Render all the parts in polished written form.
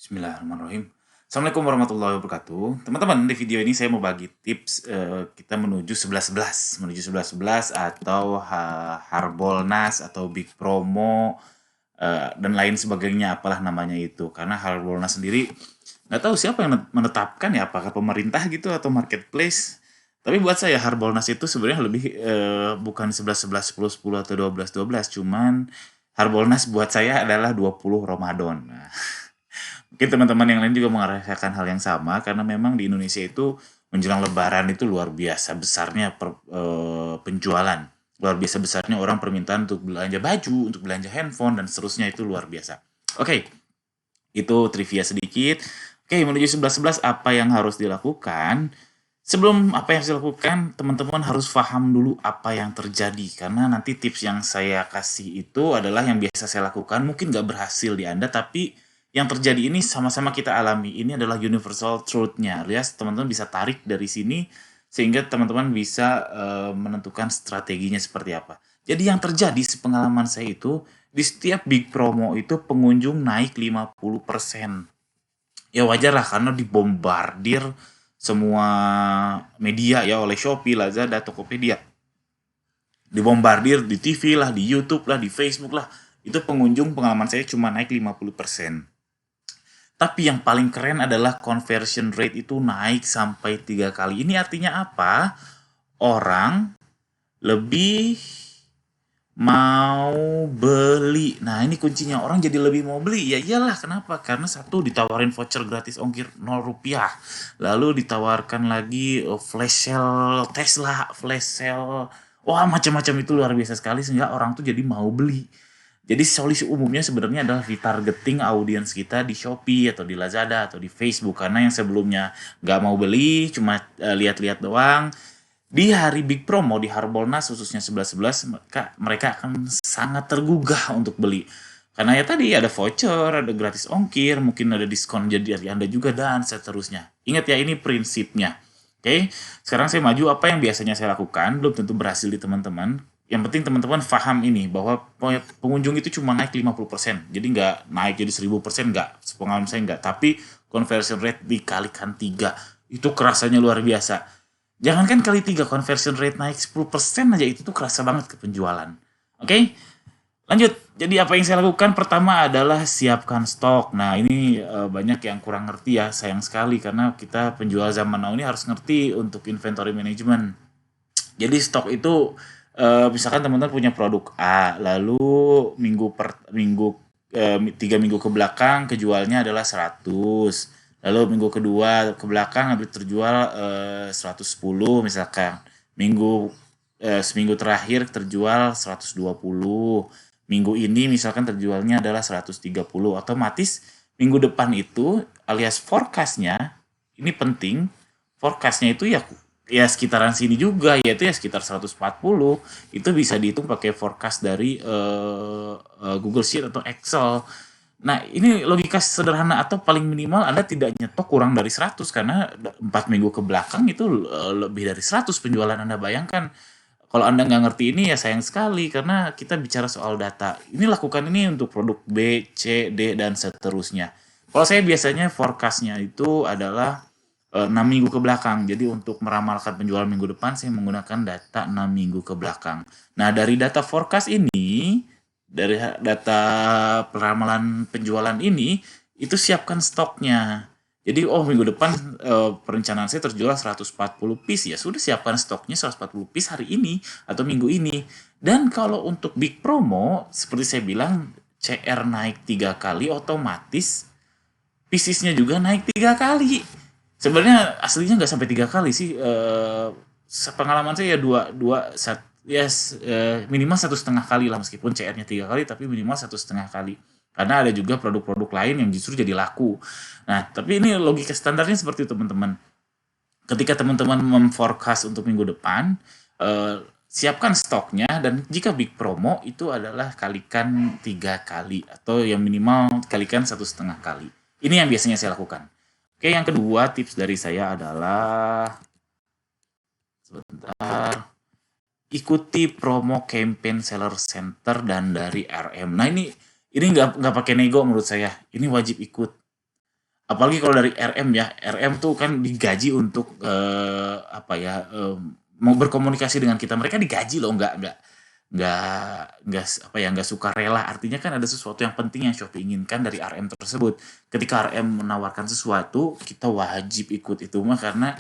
Bismillahirrahmanirrahim. Assalamualaikum warahmatullahi wabarakatuh. Teman-teman, di video ini saya mau bagi tips kita menuju 11.11, menuju 11.11 atau Harbolnas atau Big Promo dan lain sebagainya, apalah namanya itu. Karena Harbolnas sendiri nggak tahu siapa yang menetapkan ya, apakah pemerintah gitu atau marketplace. Tapi buat saya Harbolnas itu sebenarnya lebih bukan 11.11, 10.10 atau 12.12, cuman Harbolnas buat saya adalah 20 Ramadan. Nah, mungkin teman-teman yang lain juga merasakan hal yang sama karena memang di Indonesia itu menjelang Lebaran itu luar biasa besarnya penjualan, luar biasa besarnya orang permintaan untuk belanja baju, untuk belanja handphone dan seterusnya itu luar biasa. Oke, itu trivia sedikit. Oke, menuju 11.11 apa yang harus dilakukan? Sebelum apa yang harus dilakukan, teman-teman harus paham dulu apa yang terjadi. Karena nanti tips yang saya kasih itu adalah yang biasa saya lakukan. Mungkin nggak berhasil di Anda, tapi yang terjadi ini sama-sama kita alami. Ini adalah universal truth-nya. Alias teman-teman bisa tarik dari sini, sehingga teman-teman bisa menentukan strateginya seperti apa. Jadi yang terjadi, sepengalaman saya itu, di setiap big promo itu pengunjung naik 50%. Ya wajar lah karena dibombardir semua media ya oleh Shopee, Lazada, Tokopedia. Dibombardir di TV lah, di YouTube lah, di Facebook lah. Itu pengunjung pengalaman saya cuma naik 50%. Tapi yang paling keren adalah conversion rate itu naik sampai 3 kali. Ini artinya apa? Orang lebih mau beli. Nah, ini kuncinya. Orang jadi lebih mau beli. Ya iyalah, kenapa? Karena satu ditawarin voucher gratis ongkir 0 rupiah. Lalu ditawarkan lagi flash sale Tesla, flash sale. Wah, macam-macam itu luar biasa sekali sehingga orang tuh jadi mau beli. Jadi solusi umumnya sebenarnya adalah retargeting audiens kita di Shopee atau di Lazada atau di Facebook. Karena yang sebelumnya nggak mau beli, cuma lihat-lihat doang, di hari Big Promo, di Harbolnas khususnya 11.11, mereka akan sangat tergugah untuk beli. Karena ya tadi ada voucher, ada gratis ongkir, mungkin ada diskon jadi dari Anda juga, dan seterusnya. Ingat ya, ini prinsipnya. Oke, sekarang saya maju apa yang biasanya saya lakukan, belum tentu berhasil di teman-teman. Yang penting teman-teman paham ini, bahwa pengunjung itu cuma naik 50%. Jadi nggak naik jadi 1000%, nggak. Sepengalaman saya nggak. Tapi conversion rate dikalikan 3. Itu kerasanya luar biasa. Jangankan kali 3 conversion rate naik 10% aja itu tuh kerasa banget ke penjualan. Oke? Lanjut. Jadi apa yang saya lakukan pertama adalah siapkan stok. Nah, ini banyak yang kurang ngerti ya, sayang sekali karena kita penjual zaman now ini harus ngerti untuk inventory management. Jadi stok itu misalkan teman-teman punya produk A, lalu tiga minggu ke belakang kejualnya adalah 100. Lalu minggu kedua ke belakang habis terjual 110 misalkan. Seminggu terakhir terjual 120. Minggu ini misalkan terjualnya adalah 130. Otomatis minggu depan itu alias forecast-nya ini penting. Forecast-nya itu ya sekitaran sini juga, yaitu ya sekitar 140. Itu bisa dihitung pakai forecast dari Google Sheet atau Excel. Nah, ini logika sederhana atau paling minimal Anda tidak nyetok kurang dari 100 karena 4 minggu ke belakang itu lebih dari 100 penjualan Anda. Bayangkan kalau Anda nggak ngerti ini ya sayang sekali karena kita bicara soal data. Ini lakukan ini untuk produk B, C, D, dan seterusnya. Kalau saya biasanya forecast-nya itu adalah 6 minggu ke belakang. Jadi untuk meramalkan penjualan minggu depan saya menggunakan data 6 minggu ke belakang. Nah, dari data forecast ini, dari data peramalan penjualan ini, itu siapkan stoknya. Jadi minggu depan perencanaan saya terjual 140 piece, ya sudah siapkan stoknya 140 piece hari ini atau minggu ini. Dan kalau untuk big promo seperti saya bilang CR naik 3 kali, otomatis piecesnya juga naik 3 kali. Sebenarnya aslinya nggak sampai 3 kali sih. Pengalaman saya ya minimal 1,5 kali lah, meskipun CR-nya 3 kali tapi minimal 1,5 kali. Karena ada juga produk-produk lain yang justru jadi laku. Nah, tapi ini logika standarnya seperti itu, teman-teman. Ketika teman-teman memforecast untuk minggu depan, siapkan stoknya, dan jika big promo itu adalah kalikan 3 kali atau yang minimal kalikan 1,5 kali. Ini yang biasanya saya lakukan. Oke, yang kedua tips dari saya adalah ikuti promo campaign seller center dan dari RM. Nah, ini nggak pakai nego menurut saya. Ini wajib ikut. apalagi kalau dari RM ya, RM tuh kan digaji untuk mau berkomunikasi dengan kita, mereka digaji loh, nggak suka rela. Artinya kan ada sesuatu yang penting yang Shopee inginkan dari RM tersebut. Ketika RM menawarkan sesuatu, kita wajib ikut itu mah, karena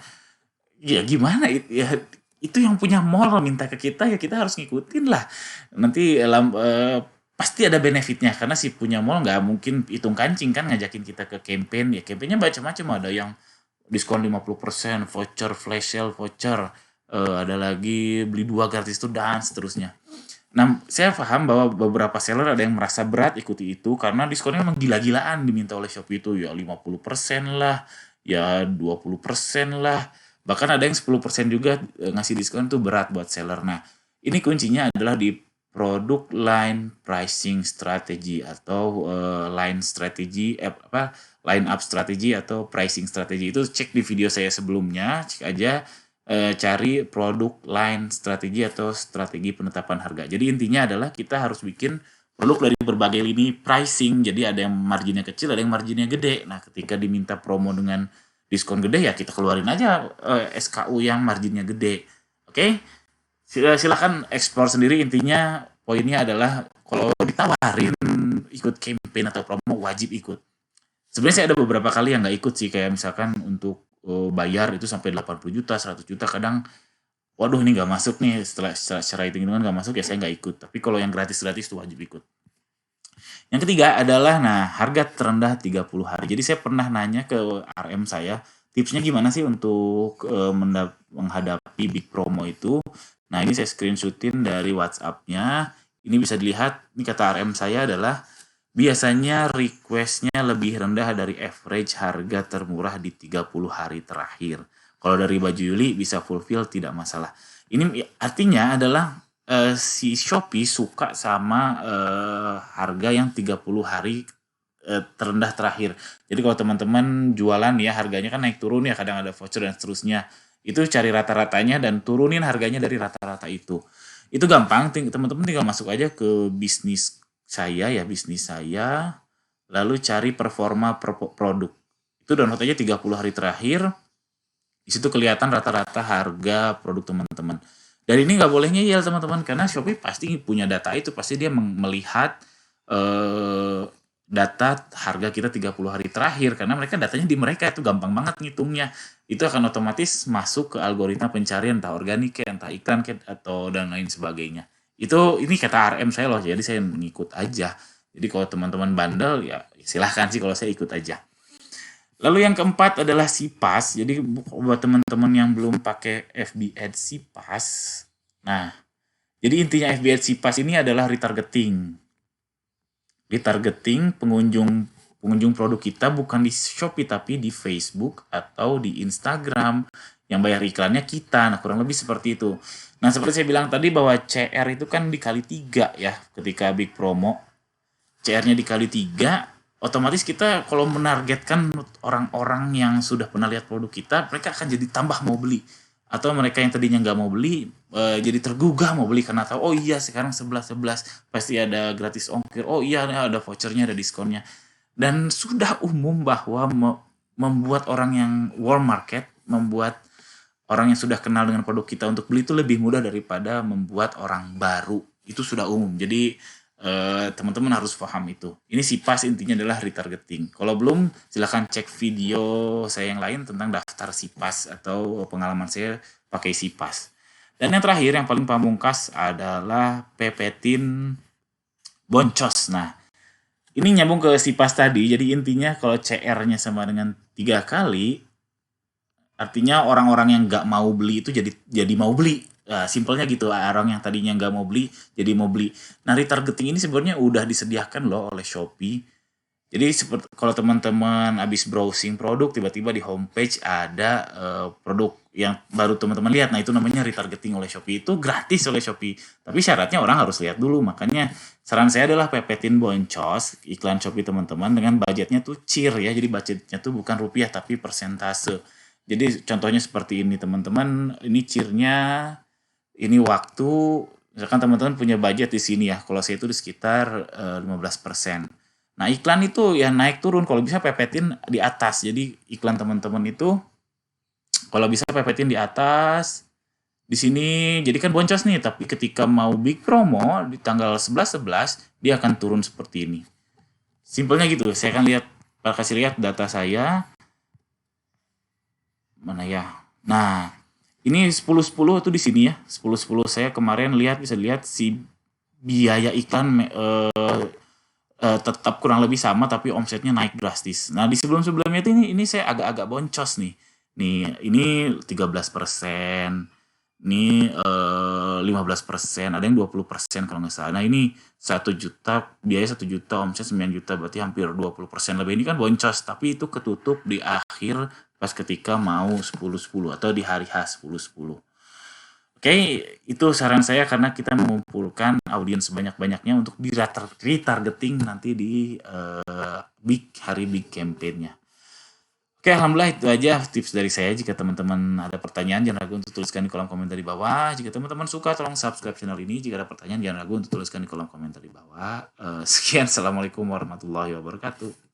ya gimana ya, itu yang punya mall minta ke kita, ya kita harus ngikutin lah. Nanti pasti ada benefitnya, karena si punya mall nggak mungkin hitung kancing kan ngajakin kita ke campaign. Ya campaignnya macam-macam, ada yang diskon 50%, voucher, flash sale voucher, ada lagi beli dua gratis itu, dan seterusnya. Nah, saya paham bahwa beberapa seller ada yang merasa berat ikuti itu karena diskonnya memang gila-gilaan diminta oleh Shopee itu, ya 50% lah, ya 20% lah. Bahkan ada yang 10% juga ngasih diskon, tuh berat buat seller. Nah, ini kuncinya adalah di produk line pricing strategy atau line strategy line up strategy atau pricing strategy. Itu cek di video saya sebelumnya, cek aja, cari produk line strategi atau strategi penetapan harga. Jadi intinya adalah kita harus bikin produk dari berbagai lini pricing. Jadi ada yang marginnya kecil, ada yang marginnya gede. Nah, ketika diminta promo dengan diskon gede, ya kita keluarin aja SKU yang marginnya gede. Oke? Silakan explore sendiri. Intinya poinnya adalah kalau ditawarin ikut campaign atau promo, wajib ikut. Sebenarnya saya ada beberapa kali yang nggak ikut sih, kayak misalkan untuk bayar itu sampai 80 juta, 100 juta, kadang waduh ini nggak masuk nih, secara hitung-hitungan nggak masuk, ya saya nggak ikut. Tapi kalau yang gratis-gratis itu wajib ikut. Yang ketiga adalah, nah, harga terendah 30 hari. Jadi saya pernah nanya ke RM saya, tipsnya gimana sih untuk menghadapi big promo itu. Nah, ini saya screenshotin dari WhatsApp-nya. Ini bisa dilihat, ini kata RM saya adalah, biasanya request-nya lebih rendah dari average harga termurah di 30 hari terakhir. Kalau dari baju Yuli bisa fulfill tidak masalah. Ini artinya adalah si Shopee suka sama harga yang 30 hari terendah terakhir. Jadi kalau teman-teman jualan ya, harganya kan naik turun ya, kadang ada voucher dan seterusnya. Itu cari rata-ratanya dan turunin harganya dari rata-rata itu. Itu gampang, teman-teman tinggal masuk aja ke bisnis saya, lalu cari performa produk. Itu download aja 30 hari terakhir, di situ kelihatan rata-rata harga produk teman-teman. Dan ini nggak boleh ngeyel teman-teman, karena Shopee pasti punya data itu, pasti dia melihat eh, data harga kita 30 hari terakhir, karena mereka datanya di mereka, itu gampang banget ngitungnya. Itu akan otomatis masuk ke algoritma pencarian, entah organik, entah iklan, atau dan lain sebagainya. Ini kata RM saya loh, jadi saya ngikut aja. Jadi kalau teman-teman bandel ya silahkan sih, kalau saya ikut aja. Lalu yang keempat adalah CPAS. Jadi buat teman-teman yang belum pakai FB Ads CPAS. Nah, jadi intinya FB Ads CPAS ini adalah retargeting. Retargeting pengunjung produk kita bukan di Shopee tapi di Facebook atau di Instagram. Yang bayar iklannya kita. Nah, kurang lebih seperti itu. Nah, seperti saya bilang tadi bahwa CR itu kan dikali 3 ya ketika big promo. CR-nya dikali 3, otomatis kita kalau menargetkan orang-orang yang sudah pernah lihat produk kita, mereka akan jadi tambah mau beli. Atau mereka yang tadinya nggak mau beli, jadi tergugah mau beli karena tahu, oh iya sekarang 11-11 pasti ada gratis ongkir, oh iya ada vouchernya, ada diskonnya. Dan sudah umum bahwa membuat orang yang warm market, membuat orang yang sudah kenal dengan produk kita untuk beli itu lebih mudah daripada membuat orang baru. Itu sudah umum. Jadi teman-teman harus paham itu. Ini SIPAS intinya adalah retargeting. Kalau belum, silahkan cek video saya yang lain tentang daftar SIPAS atau pengalaman saya pakai SIPAS. Dan yang terakhir, yang paling pamungkas adalah pepetin boncos. Nah, ini nyambung ke SIPAS tadi. Jadi intinya kalau CR-nya sama dengan 3 kali, artinya orang-orang yang nggak mau beli itu jadi mau beli. Nah, simpelnya gitu, orang yang tadinya nggak mau beli jadi mau beli. Nah, retargeting ini sebenarnya udah disediakan loh oleh Shopee. Jadi seperti kalau teman-teman habis browsing produk, tiba-tiba di homepage ada produk yang baru teman-teman lihat. Nah, itu namanya retargeting oleh Shopee. Itu gratis oleh Shopee. Tapi syaratnya orang harus lihat dulu. Makanya saran saya adalah pepetin boncos iklan Shopee teman-teman dengan budgetnya tuh CIR ya. Jadi budgetnya tuh bukan rupiah tapi persentase. Jadi contohnya seperti ini teman-teman. Ini CIR-nya, ini waktu. Misalkan teman-teman punya budget di sini ya. Kalau saya itu di sekitar 15%. Nah, iklan itu ya naik turun, kalau bisa pepetin di atas. Jadi iklan teman-teman itu kalau bisa pepetin di atas. Di sini jadi kan boncos nih, tapi ketika mau big promo di tanggal 11-11 dia akan turun seperti ini. Simpelnya gitu. Saya akan kasih lihat data saya. Mana ya? Nah, ini 10-10 tuh di sini ya. 10-10 saya kemarin bisa lihat si biaya iklan tetap kurang lebih sama tapi omsetnya naik drastis. Nah, di sebelum-sebelumnya itu ini saya agak-agak boncos nih. Nih, ini 13%, ini 15%, ada yang 20% kalau nggak salah. Nah, ini 1 juta, biaya 1 juta, omset 9 juta, berarti hampir 20% lebih. Ini kan boncos, tapi itu ketutup di akhir pas ketika mau 10-10 atau di hari H 10-10. Oke, itu saran saya karena kita mengumpulkan audiens sebanyak-banyaknya untuk retargeting nanti di hari big campaign-nya. Oke, alhamdulillah itu aja tips dari saya. Jika teman-teman ada pertanyaan, jangan ragu untuk tuliskan di kolom komentar di bawah. Jika teman-teman suka, tolong subscribe channel ini. Jika ada pertanyaan, jangan ragu untuk tuliskan di kolom komentar di bawah. Sekian, Assalamualaikum warahmatullahi wabarakatuh.